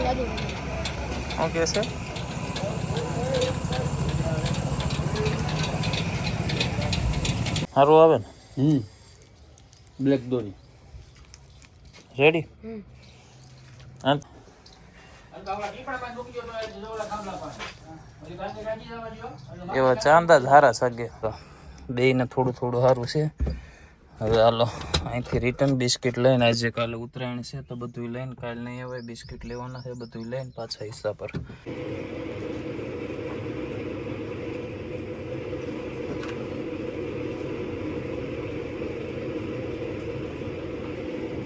Okay છે સારું આવે ને બ્લેક દોરી રેડી એવા ચાંદા જ હારા સગે તો બેયને થોડું થોડું સારું છે. હવે હાલો અહીંથી રિટર્ન બિસ્કિટ લઈને આજે કાલે ઉત્તરાયણ છે તો બધું લઈને કાલે નહીં આવે બિસ્કિટ લેવાના છે બધું લઈને પાછા હિસ્સા પર.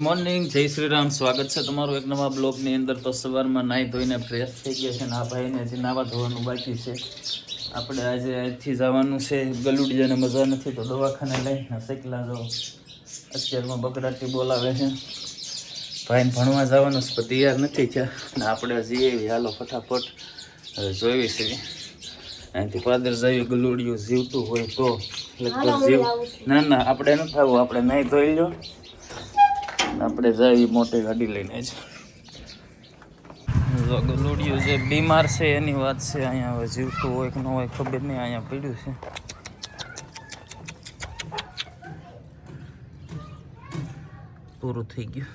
મોર્નિંગ જય શ્રી રામ, સ્વાગત છે તમારું એક નવા બ્લોગની અંદર. તો સવારમાં નાહી ધોઈને ફ્રેશ થઈ ગયા છે ને આ ભાઈને હજી નાવા ધોવાનું બાકી છે. આપણે આજે અહીંથી જવાનું છે ગલુડિયાને મજા નથી તો દવાખાને લઈને શેકલા જાઓ. અત્યારમાં બકરાટી બોલાવે છે ભાઈને ભણવા જવાનું છે પણ તૈયાર નથી થયા ને આપણે જઈએ હાલો ફટાફટ જોઈ છે અહીંથી પાદર જઈએ ગલુડિયું જીવતું હોય તો જીવ ના ના આપણે નથી થવું આપણે નહીં ધોઈ લો આપણે જઈએ મોટી ગાડી લઈને જ. ગલુડિયું જે બીમાર છે એની વાત છે અહીંયા હવે જીવતું હોય કે ન હોય ખબર નહીં અહીંયા પડ્યું છે. પૂરું થઈ ગયું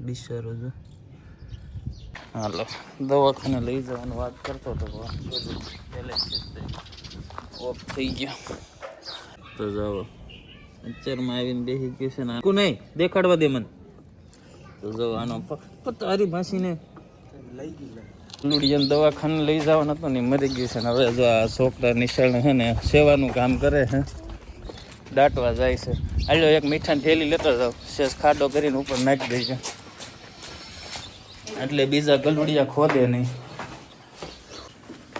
બિચારો જો. હાલો દવાખાને લઈ જવાની વાત કરતો હતો ઓફ થઈ ગયો તો જાઓ અત્યારમાં આવીને બેસી ગયું છે ને નહીં દેખાડવા દે મને તો જો આનો તારી ભાસીને લઈ ગયું લુડિયાને દવાખાને લઈ જવાનું હતું ને મરી ગયું છે ને હવે જો આ છોકરા નિશાળ છે ને સેવાનું કામ કરે છે દાટવા જાય છે. હાલો એક મીઠાની થેલી લેતો જાવ શેષ ખાડો કરીને ઉપર નાખી દેજો એટલે બીજા ગલુડિયા ખોદે નહીં.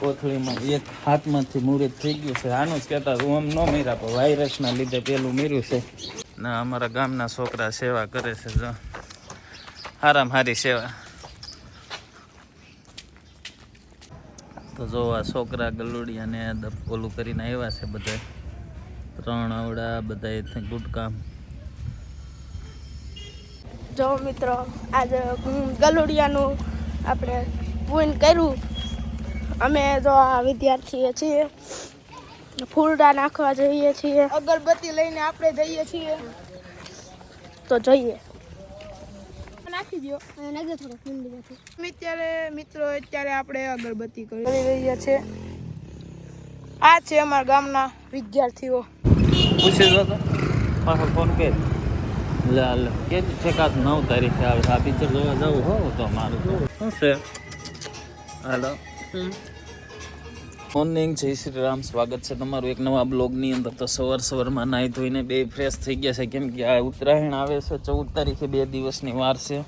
કોથળીમાં એક હાથમાંથી મુહૂર્ત થઈ ગયું છે આનું જ કહેતા હું આમ ન મર્યા પણ વાયરસના લીધે પેલું મર્યું છે ના અમારા ગામના છોકરા સેવા કરે છે જો હારામ હારી સેવા. તો જો આ છોકરા ગલુડિયાને ઓલું કરીને આવ્યા છે બધા 3 આવડા બધા ગુડ કામ. જો મિત્રો આજે ગલુડિયાનું આપણે પૂન કર્યું. અમે જો આ વિદ્યાર્થીએ છીએ ફૂલડા નાખવા જઈએ છીએ અગરબત્તી લઈને આપણે જઈએ છીએ તો જોઈએ નાખી દો અત્યારે આપણે અગરબત્તી કરી રહ્યા છે. આ છે અમારા ગામના વિદ્યાર્થીઓ. પૂછી દો તો પાછો ફોન કે લે કે ઠેકાત 9 તારીખે આવે આ પિક્ચર જોવા જવું હો તો મારું શું છે. હાલો મોર્નિંગ જય શ્રી રામ, સ્વાગત છે તમારું એક નવા બ્લોગની અંદર. તો સવારમાં નાહી ધોઈને બે ફ્રેશ થઈ ગયા છે કેમ કે આ ઉત્તરાયણ આવે છે 14 તારીખે 2 દિવસની વાર છે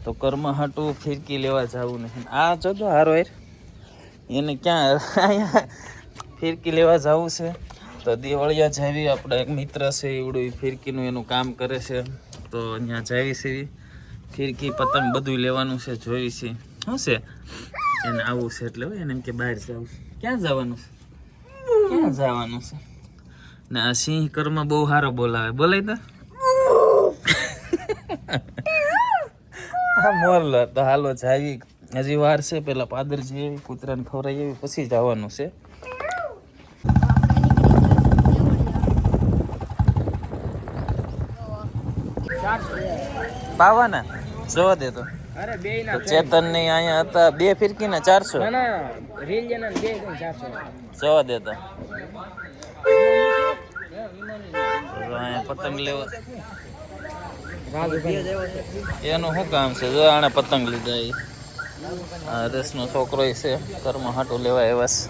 તો કર્મ હાટું ફિરકી લેવા જવું નહીં. આ જો હારો એને ક્યાં અહીંયા ફિરકી લેવા જવું છે તો દિવાળિયા જાવી આપણે એક મિત્ર છે એવડું ફિરકીનું એનું કામ કરે છે તો અહીંયા જાવી છે ફિરકી પતંગ બધું લેવાનું છે જોઈ છે શું છે એને આવું છે એટલે એને એમ કે બહાર જવું. ક્યાં જવાનું છે ક્યાં જવાનું છે ને આ સિંહ કર્મ બહુ સારો બોલાવે બોલાય તો હા મોરલો તો હાલો જાવી હજી વાર છે પેલા પાદરજી એવી કૂતરાને ખવડાવી એવી પછી જવાનું છે. પાવાના જોવા દે તો ચેતન ની અહીંયા હતા 2 ફિરકી ને 400 જોવા દે તો પતંગ લેવા એનું શું કામ છે જો આને પતંગ લીધા રસનો છોકરો છે કર્મ હાટું લેવા આવ્યા છે.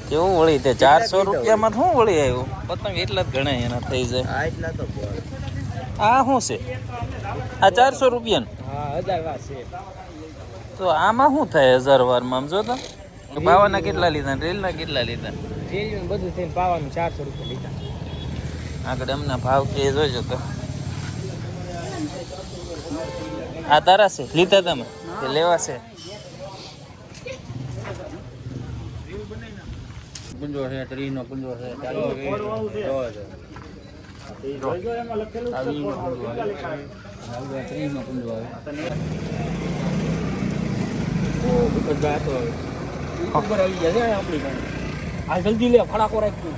કેવું વળી તે 400 રૂપિયામાં શું વળી આવ્યું પતંગ એટલા જ ગણાય એના થઈ જાય. આ શું છે આ 400 રૂપિયા તો આમાં શું થાય 1000 વારમાં આમ જો તો પાવાના કેટલા લીધા રેલના કેટલા લીધા બધું થઈને પાવાનું 400 રૂપિયા લીધા. આગળ એમના ભાવ કે જોઈજો તો આ તારા છે લીધા તમે કે લેવા છે. કુંજો છે ટ્રીનો કુંજો છે બધા તો હવે ઉપર આવી ગયા છે આપણી પાસે. આ જલ્દી લે ફડાકો રાખજો.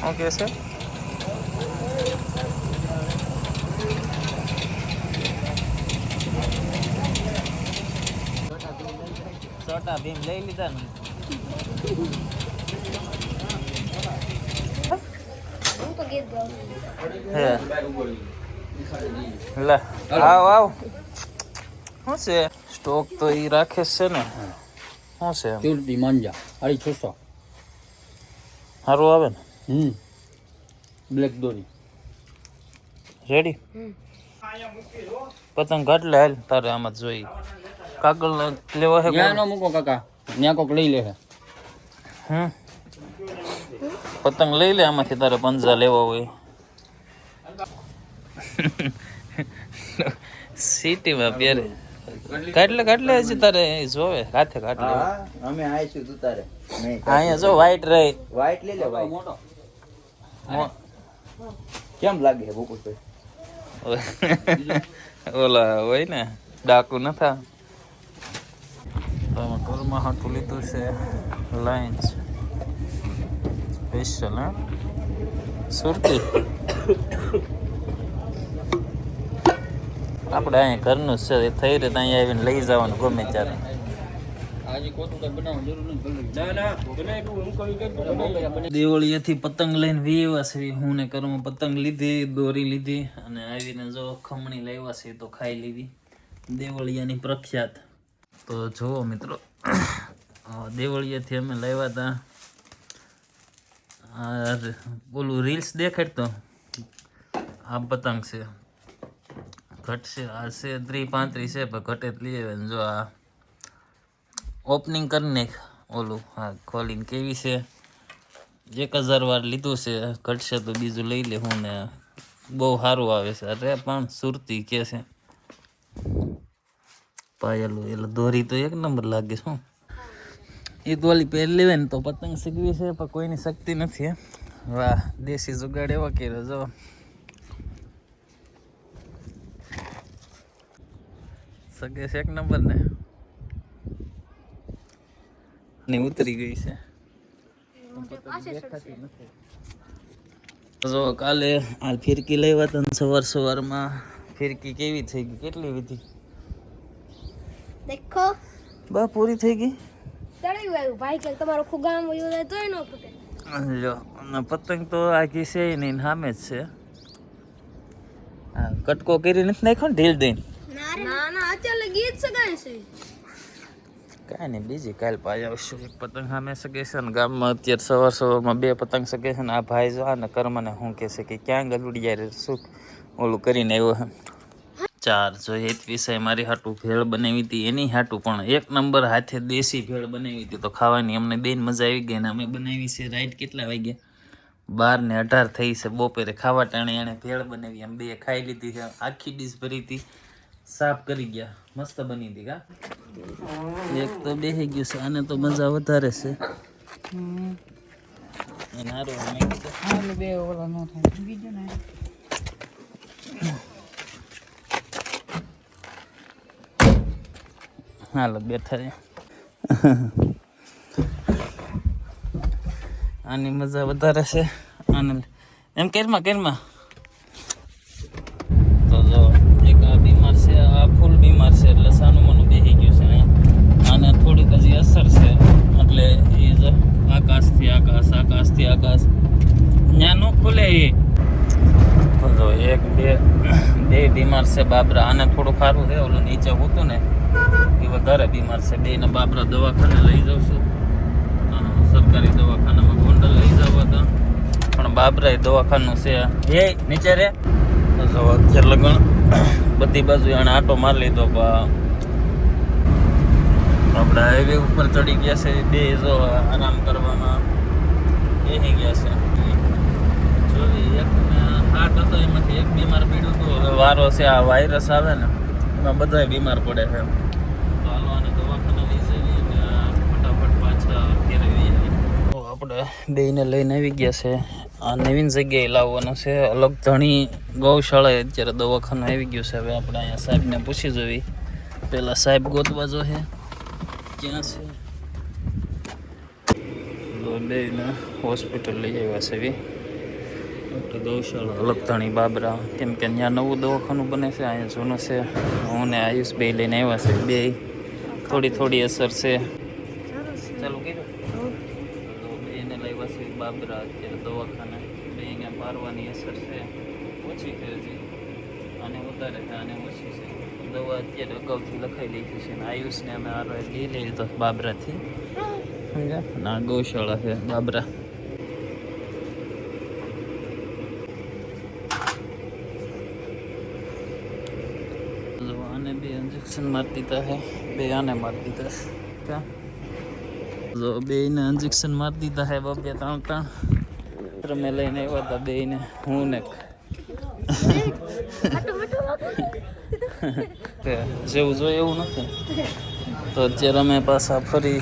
ઓકે છે છોટા ભીમ લઈ લીધા ને હે લે આવ શું છે સ્ટોક તો ઈ રાખે છે ને શું છે ચૂરતી માંજા 650. સારું આવે ને બ્લેક દોરી રેડી પતંગ ઘટ લે હાલ તારે આમાં જોઈ કાગળ લેવો છે ત્યાં ન મૂકો કાકા, ત્યાં કોક લઈ લે છે. પતંગ લઈ લે આમાંથી તારે પંજા લેવા હોય સિટીમાં પહેરે કાટલે હજી તારે જોવે હાથે કાટલે અમે આવીશું તું તારે અહીંયા જો વ્હાઈટ રહે વાઈટ લઈ લે ભાઈ. મોટો કેમ લાગે છે ભૂપતભાઈ? ઓલા હોય ને ડાકુ નથા તમે ઘરમાં હાટું લીધું છે લાઈન્સ સ્પેશિયલ હા સુરતી આપણે અહીંયા ઘરનું જ છે થઈ રહે અહીંયા આવીને લઈ જવાનું ગમે ત્યારે આજે કોતું કઈ બનાવવાની જરૂર નથી. ના બને એટલું હું કઈ કઈ દેવળીએથી પતંગ લઈને વીવા છે હું ને ઘરમાં પતંગ લીધી દોરી લીધી અને આવીને જો ખમણી લાવ્યા છે તો ખાઈ લીધી દેવળિયાની પ્રખ્યાત. તો જુઓ મિત્રો દેવળિયાથી અમે લાવ્યા હતા ઓલું રીલ્સ દેખાડતો આ પતંગ છે ઘટશે આ છે 30-35 છે પણ ઘટે જ લઈ આવે ને જો આ ઓપનિંગ કરી નાખ ઓલું હા ખોલીને કેવી છે 1000 વાર લીધું છે ઘટશે તો બીજું લઈ લે હું ને બહુ સારું આવે છે અરે પણ સુરતી કે છે પાયેલું એટલે દોરી તો એક નંબર લાગે શું એ દોરી પહેર લેવે ને તો પતંગ શીખવી છે પણ કોઈની શક્તિ નથી વાહ દેશી જુગાડ એવો કર્યો જો સગે છે એક નંબર ને ઉતરી ગઈ છે જો કાલે આ ફિરકી લેવા હતા સવારમાં ફિરકી કેવી થઈ ગઈ કેટલી વીધી देखो બા પૂરી થઈ ગઈ चढ़ी हुआ भाई के તમારો ખુગામ વયો જાય તોય ન ફૂટે લ્યો અને પતંગ તો આખી છે નહીં સામે જ છે હા કટકો કરી નથી નાખ્યો ને ઢીલ દઈને ના ના અત્યારે ગીત સગાય છે કાંઈ નહીં બીજી કાલ પાઈ આવશું એક પતંગ સામે સગે છે ને ગામમાં અત્યારે સવારમાં 2 પતંગ સગે છે ને આ ભાઈ જો ને કર્મને શું કહે છે કે ક્યાં ગલુડિયા રે શું ઓલું કરીને આવ્યો છે 4 જો એક વિષય મારી હાટું ભેળ બનાવી હતી એની હાટું પણ એક નંબર હાથે દેશી ભેળ બનાવી હતી તો ખાવાની અમને બેન મજા આવી ગઈ ને અમે બનાવી છે રાઈટ કેટલા વાગ્યા 12:18 થઈ છે બપોરે ખાવા ટાણે એણે ભેળ બનાવી એમ 2 ખાઈ લીધી છે આખી ડીશ ભરી હતી સાફ કરી ગયા મસ્ત બની હતી કા એક તો બેસી ગયું છે આને તો મજા વધારે છે એનારો મેં કીધું બે ઓલા ન થાય બીજો ને હાલો બેઠા રે આની મજા વધારે છે આને એમ કેરમાં તો જો એક આ બીમાર છે આ ફૂલ બીમાર છે એટલે સાનું મનું બેસી ગયું છે આને થોડીક હજી અસર છે એટલે એ જો આકાશથી આકાશ ત્યાં ન ખુલે એ તો જો 1-2 બીમાર છે બાબરા આને થોડું ખારું છે ઓલું નીચે હોતું ને એ વધારે બીમાર છે 2 ને બાબરા દવાખાને લઈ જાઉં છું સરકારી દવાખાનામાં ગોંડલ લઈ જાવ હતા પણ બાબરા દવાખાનું છે એ નીચે રે તો જો અત્યારે લગન બધી બાજુ એને આટો મારી લીધો આપણે હાઈવે ઉપર ચડી ગયા છે 2 જો આરામ કરવામાં બેસી ગયા છે જો એક હાથ હતો એમાંથી એક બીમાર પડ્યું હતું હવે વારો છે આ વાયરસ આવે ને એમાં બધા બીમાર પડે છે તો હાલો આને દવાખાને લઈ જઈએ અને ફટાફટ પાછા ઘેરે આવી આપણે બેયને લઈને આવી ગયા છે આ નવીન જગ્યાએ લાવવાનું છે. અલગ ધણી ગૌશાળાએ અત્યારે દવાખાનું આવી ગયું છે. હવે આપણે અહીંયા સાહેબને પૂછી જોવી. પેલા સાહેબ ગોતવા જો છે ક્યાં છે. બેને હોસ્પિટલ લઈ આવ્યા છે. ગૌશાળા અલગ ધણી બાબરા, કેમ કે ત્યાં નવું દવાખાનું બને છે, અહીંયા જૂનું છે. હું ને આયુષ બે લઈને આવ્યા છે. બે થોડી અસર છે. ચાલુ કીધું બેને લાવ્યા છે બાબરા અત્યારે દવાખાને. બે અહીંયા પારવાની અસર છે, ઓછી છે હજી, અને વધારે છે, અને ઓછી છે. દવા અત્યારે અગાઉથી લખાઈ લીધી છે. ને આયુષને અમે આરો લઈ લીધો બાબરાથી. સમજ્યા? ના ગૌશાળા છે બાબરા. आने भी इंजेक्शन मार दीता है, बे आने मार दीता है क्या जो बे ने इंजेक्शन मार दीता है बबे त्रण में लઈને આવ્યા હતા બે ને હું ને જેવું જોઈએ એવું નથી. તો અત્યારે અમે પાછા ફરી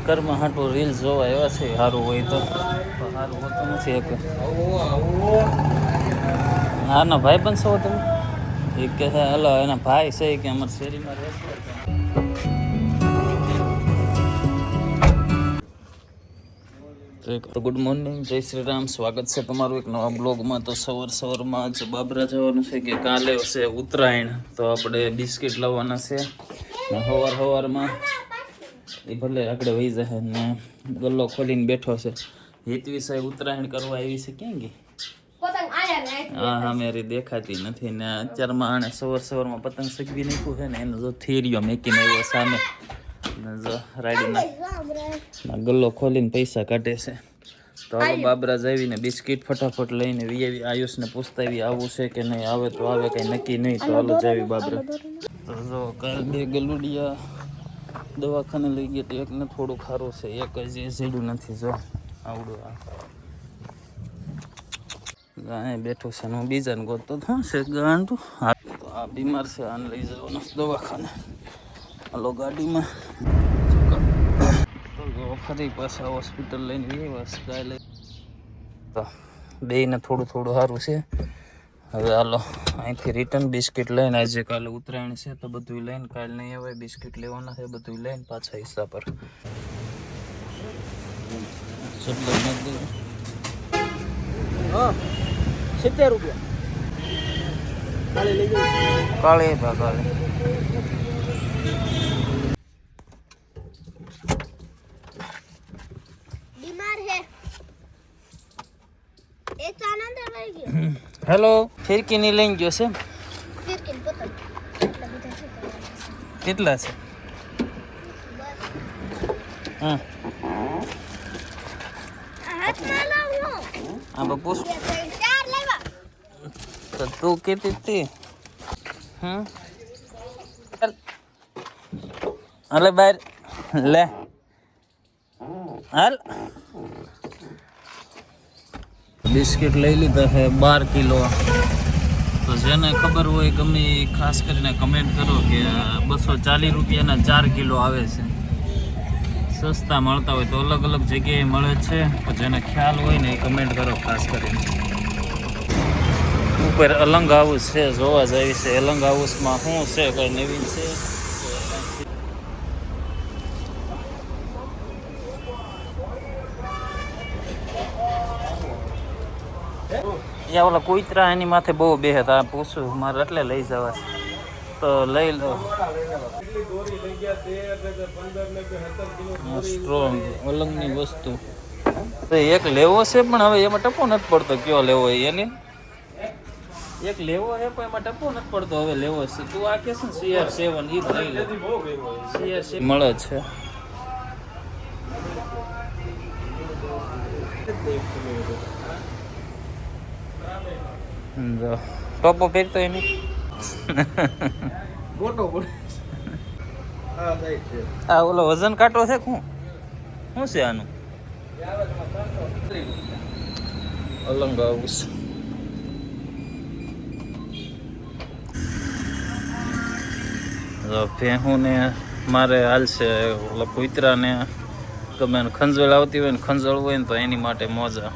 કર્મ હાટું રીલ જોવા આવ્યા છે. સારું હોય તો સારું હોતું નથી. એક હા ના ભાઈ પણ છો તમે એક કે છે હલો એના ભાઈ છે કે અમારા શેરીમાં રહે છે. તો ગુડ મોર્નિંગ, જય શ્રી રામ. સ્વાગત છે તમારું એક નવા બ્લોગમાં. તો સવારમાં જ બાબરા જવાનું છે કે કાલે છે ઉત્તરાયણ, તો આપણે બિસ્કિટ લાવવાના છે. સવારમાં એ ભલે આગળ વહી જાય ને ગલ્લો ખોલીને બેઠો છે. હિતવી સાહેબ ઉત્તરાયણ કરવા આવી છે. ક્યાં ગઈ? હા મેરી દેખાતી નથી ને. અત્યારમાં આણે સવારમાં પતંગ સગવી નાખ્યું છે ને એનો જો થેરિયો મેકીને આવ્યો સામે. જો રાઈડના ગલ્લો ખોલીને પૈસા કાઢે છે. તો હાલો બાબરા જાવીને બિસ્કિટ ફટાફટ લઈને વી આયુષને પૂછતા આવી આવું છે કે નહીં. આવે તો આવે, કંઈ નક્કી નહીં. તો હાલો જાવી બાબરા. તો જો કાલ બે ગલુડિયા દવાખાને લઈ ગયા તો એકને થોડું ખારું છે, એક હજી ઝીડું નથી. જો આવડું આ બેઠું છે. હું બીજાને ગોતતો શું છે ગાંડું. હા તો આ બીમાર છે, આને લઈ જવાનો દવાખાને. હાલો ગાડીમાં. તો ફરી પાછા હોસ્પિટલ લઈને વ્યવસ્થા કાલે. તો બેને થોડું સારું છે. હવે હાલો અહીંથી રિટર્ન બિસ્કિટ લઈને આજે કાલે ઉત્તરાયણ છે તો બધું લઈને કાલે નહીં આવે. બિસ્કિટ લેવાના છે, બધું લઈને પાછા હિસ્સા પર. હા 70 રૂપિયા કાલે લઈ જાવ. કાલે बीमार है एक तो आनंद है गया હેલો ફિરકી ની લઈને ગયો છે. फिर किन पता કેટલા છે? હા हाथ में लाओ આ બપોસ चार लेवा તો તું કેતી હતી. હાલે બહાર લે હાલ. બિસ્કિટ લઈ લીધા છે 12 કિલો. તો જેને ખબર હોય ગમે ખાસ કરીને કમેન્ટ કરો કે 240 રૂપિયાના 4 કિલો આવે છે. સસ્તા મળતા હોય તો અલગ અલગ જગ્યાએ મળે છે. તો જેને ખ્યાલ હોય ને એ કમેન્ટ કરો ખાસ કરીને. ઉપર અલંગ હાઉસ છે, જોવા જાય છે. અલંગ હાઉસમાં શું છે, કઈ નવીન છે? યા ઓલા કુતરા એની માથે બહુ બેહે. આ પૂછું મારે એટલે લઈ જવા છે તો લઈ લો. સ્ટ્રોંગ અલંગની વસ્તુ એક લેવો છે પણ હવે એમાં ટપો નથી પડતો. કયો લેવો એને એક લેવો છે પણ એમાં ટપો નથી પડતો. હવે લેવો છે તું આ કે છે CR7 ઈ લઈ લે. CR7 મળે છે. ટોપો પહેરતો એની ગોટો પડે. હા સાઈડ છે. આ ઓલો વજન કાંટો છે. શું છે આનું? અલંગ હાઉસ. ભેહું ને મારે હાલ છે. ઓલા કુતરાને ગમે ખંજોળ આવતી હોય ને ખંજોળ હોય ને તો એની માટે મોજા.